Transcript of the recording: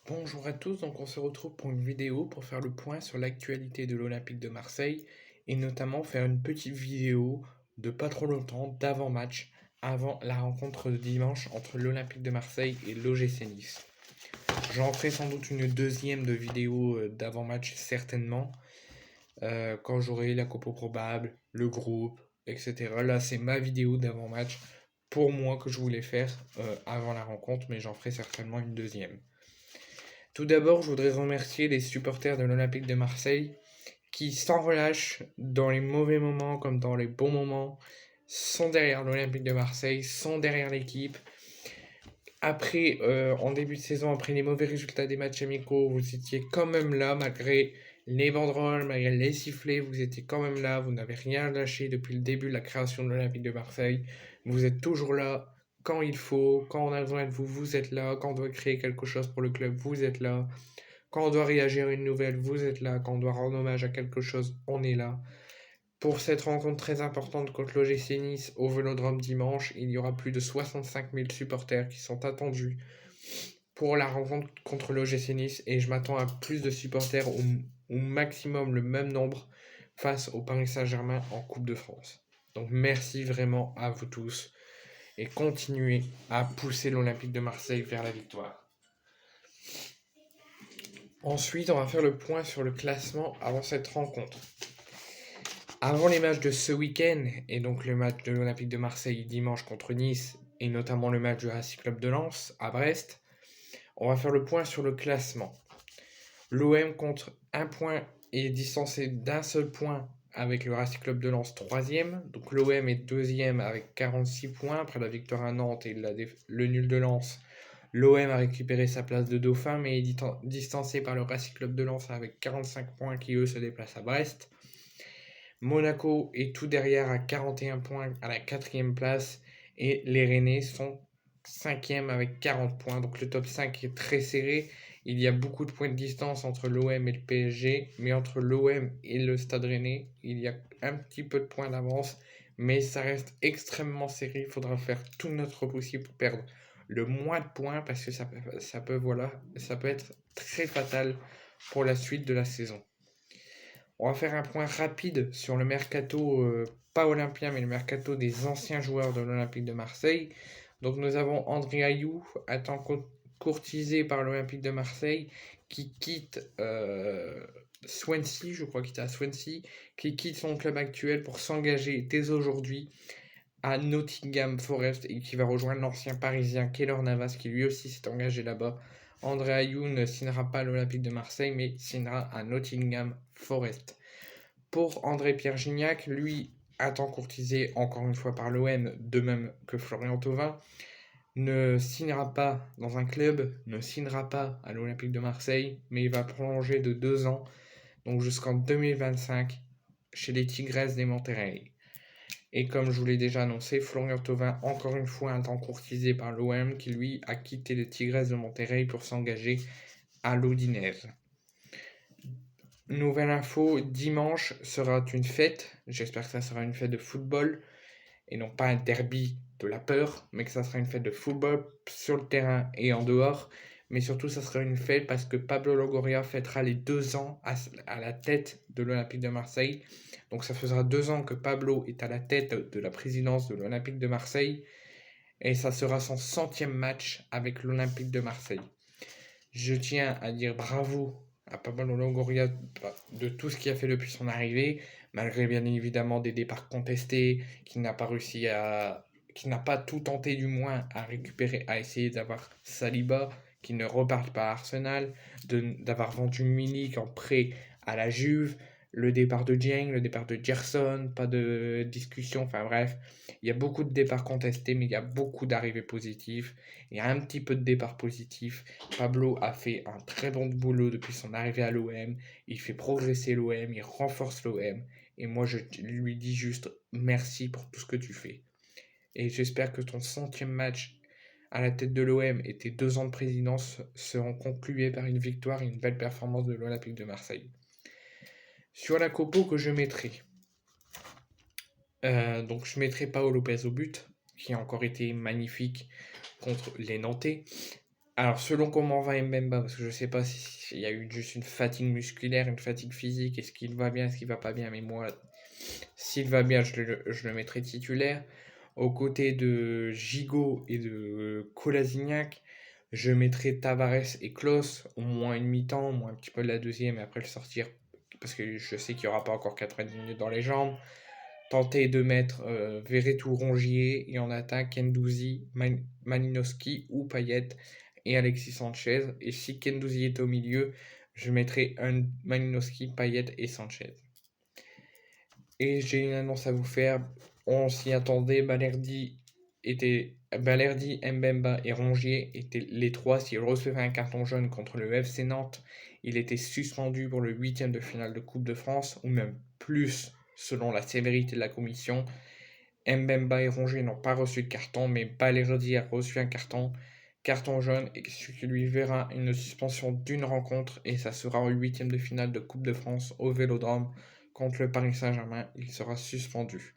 Bonjour à tous, donc on se retrouve pour une vidéo pour faire le point sur l'actualité de l'Olympique de Marseille et notamment faire une petite vidéo de pas trop longtemps d'avant-match, avant la rencontre de dimanche entre l'Olympique de Marseille et l'OGC Nice. J'en ferai sans doute une deuxième de vidéo d'avant-match certainement, quand j'aurai la compo probable, le groupe, etc. Là c'est ma vidéo d'avant-match pour moi que je voulais faire avant la rencontre, mais j'en ferai certainement une deuxième. Tout d'abord, je voudrais remercier les supporters de l'Olympique de Marseille qui, sans relâche, dans les mauvais moments comme dans les bons moments, sont derrière l'Olympique de Marseille, sont derrière l'équipe. Après, en début de saison, après les mauvais résultats des matchs amicaux, vous étiez quand même là, malgré les banderoles, malgré les sifflets, vous étiez quand même là, vous n'avez rien lâché depuis le début de la création de l'Olympique de Marseille. Vous êtes toujours là quand il faut, quand on a besoin de vous, vous êtes là, quand on doit créer quelque chose pour le club, vous êtes là. Quand on doit réagir à une nouvelle, vous êtes là. Quand on doit rendre hommage à quelque chose, on est là. Pour cette rencontre très importante contre l'OGC Nice au Vélodrome dimanche, il y aura plus de 65 000 supporters qui sont attendus pour la rencontre contre l'OGC Nice et je m'attends à plus de supporters, au maximum le même nombre face au Paris Saint-Germain en Coupe de France. Donc merci vraiment à vous tous et continuez à pousser l'Olympique de Marseille vers la victoire. Ensuite, on va faire le point sur le classement avant cette rencontre. Avant les matchs de ce week-end, et donc le match de l'Olympique de Marseille dimanche contre Nice, et notamment le match du Racing Club de Lens à Brest, on va faire le point sur le classement. L'OM compte un point et est distancé d'un seul point avec le Racing Club de Lens 3e. Donc l'OM est 2e avec 46 points après la victoire à Nantes et le nul de Lens. L'OM a récupéré sa place de dauphin mais est distancé par le Racing Club de Lens avec 45 points qui eux se déplacent à Brest. Monaco est tout derrière à 41 points à la 4e place et les Rennais sont 5e avec 40 points. Donc le top 5 est très serré. Il y a beaucoup de points de distance entre l'OM et le PSG, mais entre l'OM et le Stade Rennais, il y a un petit peu de points d'avance, mais ça reste extrêmement serré. Il faudra faire tout notre possible pour perdre le moins de points parce que ça peut être très fatal pour la suite de la saison. On va faire un point rapide sur le mercato, pas olympien, mais le mercato des anciens joueurs de l'Olympique de Marseille. Donc nous avons André Ayou, à temps courtisé par l'Olympique de Marseille, qui quitte Swansea, je crois qu'il était à Swansea, qui quitte son club actuel pour s'engager dès aujourd'hui à Nottingham Forest et qui va rejoindre l'ancien parisien Keylor Navas qui lui aussi s'est engagé là-bas. André Ayou ne signera pas à l'Olympique de Marseille mais signera à Nottingham Forest. Pour André-Pierre Gignac, lui, un temps courtisé encore une fois par l'OM, de même que Florian Thauvin, ne signera pas dans un club, ne signera pas à l'Olympique de Marseille, mais il va prolonger de 2 ans, donc jusqu'en 2025, chez les Tigresses des Monterrey. Et comme je vous l'ai déjà annoncé, Florian Thauvin, encore une fois un temps courtisé par l'OM, qui lui a quitté les Tigresses de Monterrey pour s'engager à l'Udinese. Nouvelle info, dimanche sera une fête, j'espère que ça sera une fête de football, et non pas un derby de la peur, mais que ça sera une fête de football sur le terrain et en dehors, mais surtout ça sera une fête parce que Pablo Longoria fêtera les 2 ans à la tête de l'Olympique de Marseille, donc ça faisera 2 ans que Pablo est à la tête de la présidence de l'Olympique de Marseille, et ça sera son 100e match avec l'Olympique de Marseille. Je tiens à dire bravo à Pablo Longoria de tout ce qu'il a fait depuis son arrivée, malgré bien évidemment des départs contestés, qu'il n'a pas réussi à, qu'il n'a pas tout tenté du moins à récupérer, à essayer d'avoir Saliba, qui ne reparte pas à Arsenal, d'avoir vendu Milik en prêt à la Juve, le départ de Dieng, le départ de Gerson, pas de discussion, enfin bref, il y a beaucoup de départs contestés, mais il y a beaucoup d'arrivées positives, il y a un petit peu de départs positifs. Pablo a fait un très bon boulot depuis son arrivée à l'OM, il fait progresser l'OM, il renforce l'OM, et moi je lui dis juste merci pour tout ce que tu fais. Et j'espère que ton 100e match à la tête de l'OM et tes 2 ans de présidence seront conclués par une victoire et une belle performance de l'Olympique de Marseille. Sur la compo que je mettrai, donc je mettrai Pau Lopez au but, qui a encore été magnifique contre les Nantais. Alors, selon comment va Mbemba, parce que je sais pas s'il y a eu juste une fatigue musculaire, une fatigue physique, est-ce qu'il va bien, est-ce qu'il va pas bien, mais moi, s'il va bien, je le mettrai titulaire. Aux côtés de Gigot et de Kolasinac, je mettrai Tavares et Klose, au moins une mi-temps, au moins un petit peu de la deuxième, et après le sortir, parce que je sais qu'il n'y aura pas encore 90 minutes dans les jambes. Tenter de mettre Verretou, Rongier, et en attaque Kendouzi, Malinowski ou Payet et Alexis Sanchez. Et si Kendouzi est au milieu, je mettrai un Malinowski, Payet et Sanchez. Et j'ai une annonce à vous faire. On s'y attendait. Balerdi, Mbemba et Rongier étaient les trois. S'ils recevaient un carton jaune contre le FC Nantes, il était suspendu pour le huitième de finale de Coupe de France, ou même plus selon la sévérité de la commission. Mbemba et Rongier n'ont pas reçu de carton, mais Balerdi a reçu un carton jaune, et ce qui lui verra une suspension d'une rencontre, et ça sera au huitième de finale de Coupe de France au Vélodrome contre le Paris Saint-Germain. Il sera suspendu.